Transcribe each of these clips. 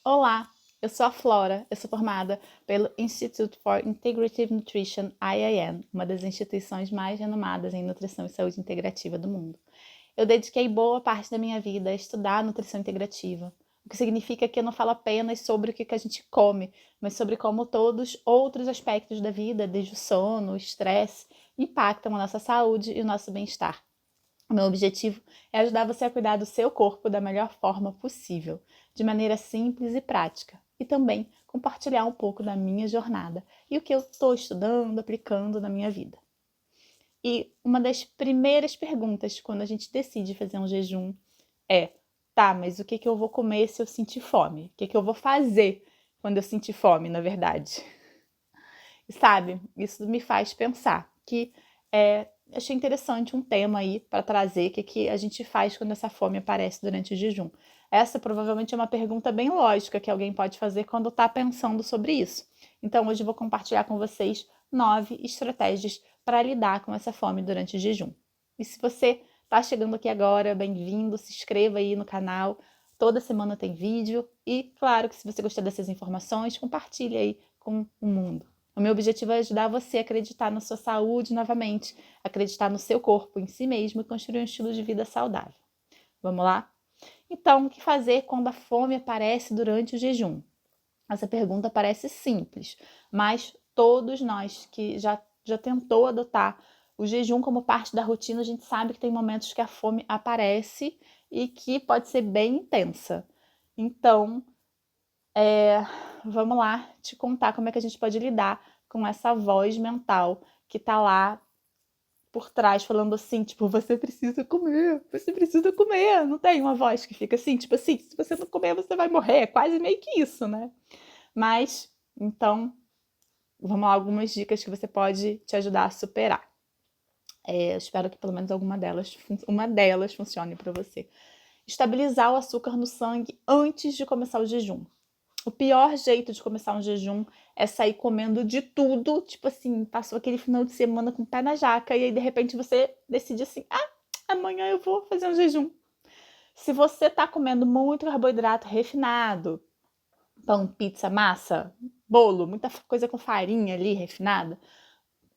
Olá, eu sou a Flora, eu sou formada pelo Institute for Integrative Nutrition, IIN, uma das instituições mais renomadas em nutrição e saúde integrativa do mundo. Eu dediquei boa parte da minha vida a estudar nutrição integrativa, o que significa que eu não falo apenas sobre o que a gente come, mas sobre como todos outros aspectos da vida, desde o sono, o estresse, impactam a nossa saúde e o nosso bem-estar. O meu objetivo é ajudar você a cuidar do seu corpo da melhor forma possível, de maneira simples e prática, e também compartilhar um pouco da minha jornada e o que eu estou estudando, aplicando na minha vida. E uma das primeiras perguntas quando a gente decide fazer um jejum é: tá, mas o que eu vou comer se eu sentir fome? O que eu vou fazer quando eu sentir fome, na verdade? E sabe, isso me faz pensar que achei interessante um tema aí para trazer, que a gente faz quando essa fome aparece durante o jejum. Essa provavelmente é uma pergunta bem lógica que alguém pode fazer quando está pensando sobre isso. Então hoje eu vou compartilhar com vocês 9 estratégias para lidar com essa fome durante o jejum. E se você está chegando aqui agora, bem-vindo, se inscreva aí no canal. Toda semana tem vídeo e, claro, que se você gostar dessas informações, compartilhe aí com o mundo. O meu objetivo é ajudar você a acreditar na sua saúde novamente, acreditar no seu corpo, em si mesmo e construir um estilo de vida saudável. Vamos lá? Então, o que fazer quando a fome aparece durante o jejum? Essa pergunta parece simples, mas todos nós que já tentou adotar o jejum como parte da rotina, a gente sabe que tem momentos que a fome aparece e que pode ser bem intensa. Então, vamos lá te contar como é que a gente pode lidar com essa voz mental que tá lá por trás falando assim, tipo, você precisa comer. Não tem uma voz que fica assim, tipo assim, se você não comer, você vai morrer. É quase meio que isso, né? Mas, então, vamos lá, algumas dicas que você pode te ajudar a superar. Eu espero que pelo menos uma delas funcione para você. Estabilizar o açúcar no sangue antes de começar o jejum. O pior jeito de começar um jejum é sair comendo de tudo, tipo assim, passou aquele final de semana com o pé na jaca e aí de repente você decide assim: amanhã eu vou fazer um jejum. Se você tá comendo muito carboidrato refinado, pão, pizza, massa, bolo, muita coisa com farinha ali refinada,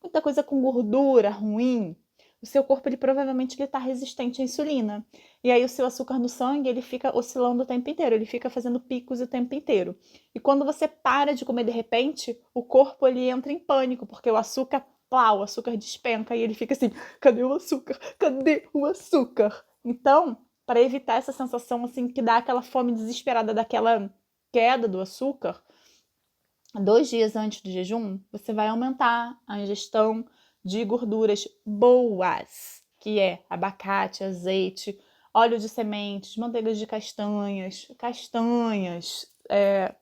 muita coisa com gordura ruim, o seu corpo ele provavelmente está resistente à insulina. E aí o seu açúcar no sangue ele fica oscilando o tempo inteiro, ele fica fazendo picos o tempo inteiro. E quando você para de comer de repente, o corpo ele entra em pânico, porque o açúcar, o açúcar despenca e ele fica assim: cadê o açúcar? Cadê o açúcar? Então, para evitar essa sensação assim que dá aquela fome desesperada, daquela queda do açúcar, 2 dias antes do jejum, você vai aumentar a ingestão de gorduras boas, que é abacate, azeite, óleo de sementes, manteiga de castanhas,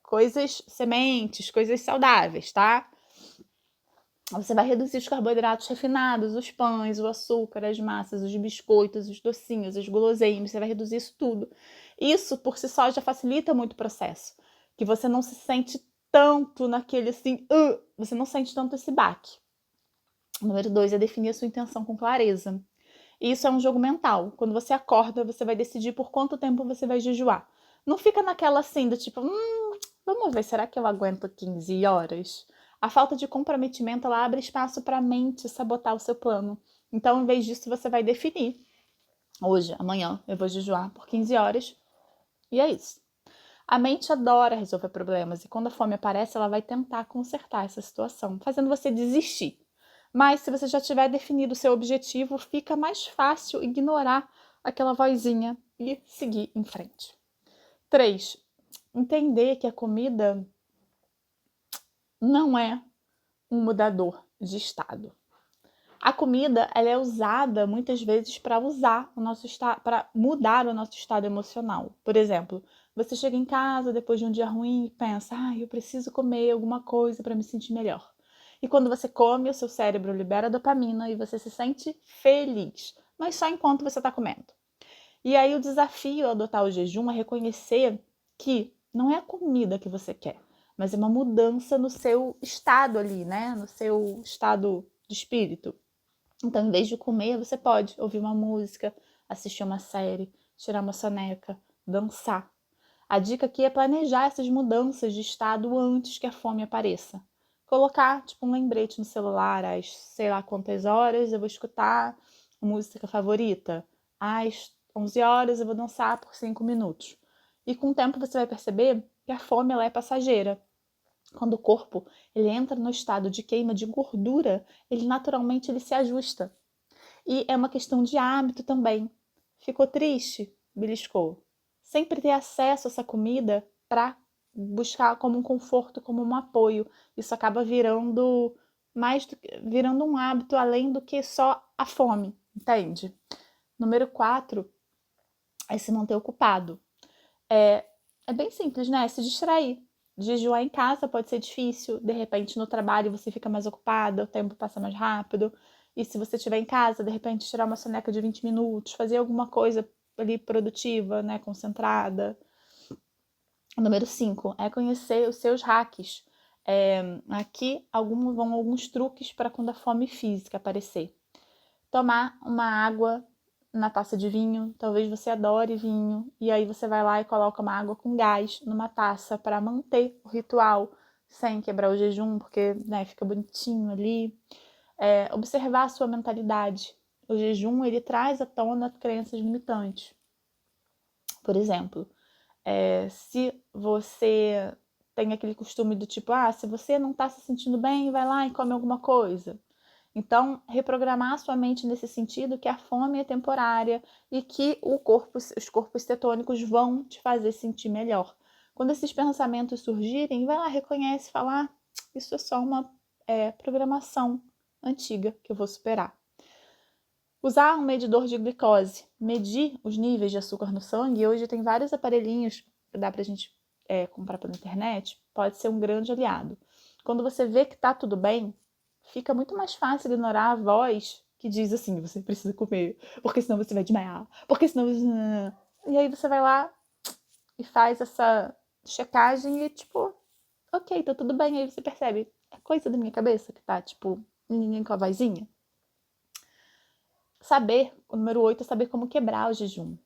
coisas, sementes, coisas saudáveis, tá? Você vai reduzir os carboidratos refinados, os pães, o açúcar, as massas, os biscoitos, os docinhos, os guloseimas, você vai reduzir isso tudo. Isso, por si só, já facilita muito o processo, que você não se sente tanto naquele assim, você não sente tanto esse baque. Número 2 é definir a sua intenção com clareza. E isso é um jogo mental. Quando você acorda, você vai decidir por quanto tempo você vai jejuar. Não fica naquela assim, do tipo, vamos ver, será que eu aguento 15 horas? A falta de comprometimento, ela abre espaço para a mente sabotar o seu plano. Então, em vez disso, você vai definir. Hoje, amanhã, eu vou jejuar por 15 horas. E é isso. A mente adora resolver problemas e quando a fome aparece, ela vai tentar consertar essa situação, fazendo você desistir. Mas se você já tiver definido o seu objetivo, fica mais fácil ignorar aquela vozinha e seguir em frente. 3. Entender que a comida não é um mudador de estado. A comida ela é usada muitas vezes para mudar o nosso estado emocional. Por exemplo, você chega em casa depois de um dia ruim e pensa: eu preciso comer alguma coisa para me sentir melhor. E quando você come, o seu cérebro libera dopamina e você se sente feliz, mas só enquanto você está comendo. E aí o desafio ao adotar o jejum é reconhecer que não é a comida que você quer, mas é uma mudança no seu estado ali, né? No seu estado de espírito. Então, em vez de comer, você pode ouvir uma música, assistir uma série, tirar uma soneca, dançar. A dica aqui é planejar essas mudanças de estado antes que a fome apareça. Colocar, tipo, um lembrete no celular, às sei lá quantas horas eu vou escutar a música favorita. Às 11 horas eu vou dançar por 5 minutos. E com o tempo você vai perceber que a fome ela é passageira. Quando o corpo ele entra no estado de queima de gordura, ele naturalmente ele se ajusta. E é uma questão de hábito também. Ficou triste? Beliscou. Sempre ter acesso a essa comida para buscar como um conforto, como um apoio. Isso acaba virando virando um hábito além do que só a fome, entende? Número 4 é se manter ocupado. É bem simples, né? Se distrair. Jejuar em casa pode ser difícil, de repente no trabalho você fica mais ocupada, o tempo passa mais rápido. E se você estiver em casa, de repente tirar uma soneca de 20 minutos, fazer alguma coisa ali produtiva, né, concentrada. Número 5 é conhecer os seus hacks. Aqui vão alguns truques para quando a fome física aparecer. Tomar uma água na taça de vinho, talvez você adore vinho, e aí você vai lá e coloca uma água com gás numa taça para manter o ritual sem quebrar o jejum, porque né, fica bonitinho ali. Observar a sua mentalidade. O jejum ele traz à tona crenças limitantes. Por exemplo, se você tem aquele costume do tipo, se você não está se sentindo bem, vai lá e come alguma coisa. Então, reprogramar a sua mente nesse sentido que a fome é temporária e que os corpos cetônicos vão te fazer sentir melhor. Quando esses pensamentos surgirem, vai lá, reconhece, fala, isso é só uma programação antiga que eu vou superar. Usar um medidor de glicose, medir os níveis de açúcar no sangue. Hoje tem vários aparelhinhos que dá pra gente comprar pela internet, pode ser um grande aliado. Quando você vê que tá tudo bem, fica muito mais fácil ignorar a voz que diz assim, você precisa comer, porque senão você vai desmaiar, porque senão você... E aí você vai lá e faz essa checagem e tipo, ok, tá tudo bem. Aí você percebe, é coisa da minha cabeça que tá, tipo, ninguém com a vozinha. O número 8 é saber como quebrar o jejum.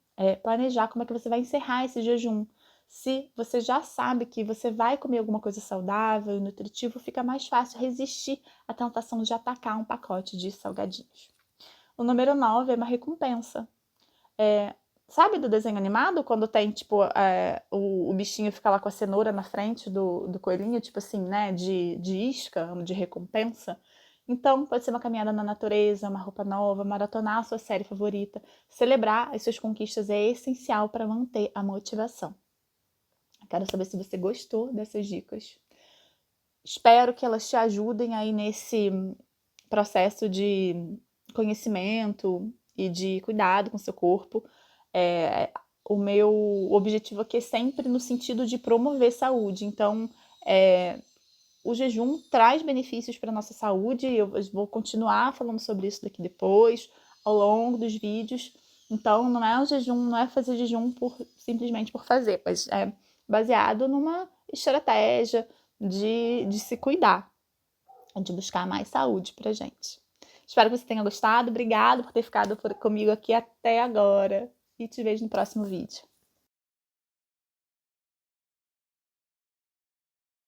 Planejar como é que você vai encerrar esse jejum. Se você já sabe que você vai comer alguma coisa saudável e nutritivo, fica mais fácil resistir à tentação de atacar um pacote de salgadinhos. O número 9 é uma recompensa. Sabe do desenho animado? Quando tem, tipo, o bichinho fica lá com a cenoura na frente do coelhinho, tipo assim, né? De isca, de recompensa. Então, pode ser uma caminhada na natureza, uma roupa nova, maratonar a sua série favorita. Celebrar as suas conquistas é essencial para manter a motivação. Quero saber se você gostou dessas dicas. Espero que elas te ajudem aí nesse processo de conhecimento e de cuidado com o seu corpo. O meu objetivo aqui é sempre no sentido de promover saúde. Então, o jejum traz benefícios para a nossa saúde. Eu vou continuar falando sobre isso daqui depois, ao longo dos vídeos. Então, não é o jejum, não é fazer jejum simplesmente por fazer, mas é baseado numa estratégia de se cuidar, de buscar mais saúde pra gente. Espero que você tenha gostado. Obrigada por ter ficado comigo aqui até agora. E te vejo no próximo vídeo.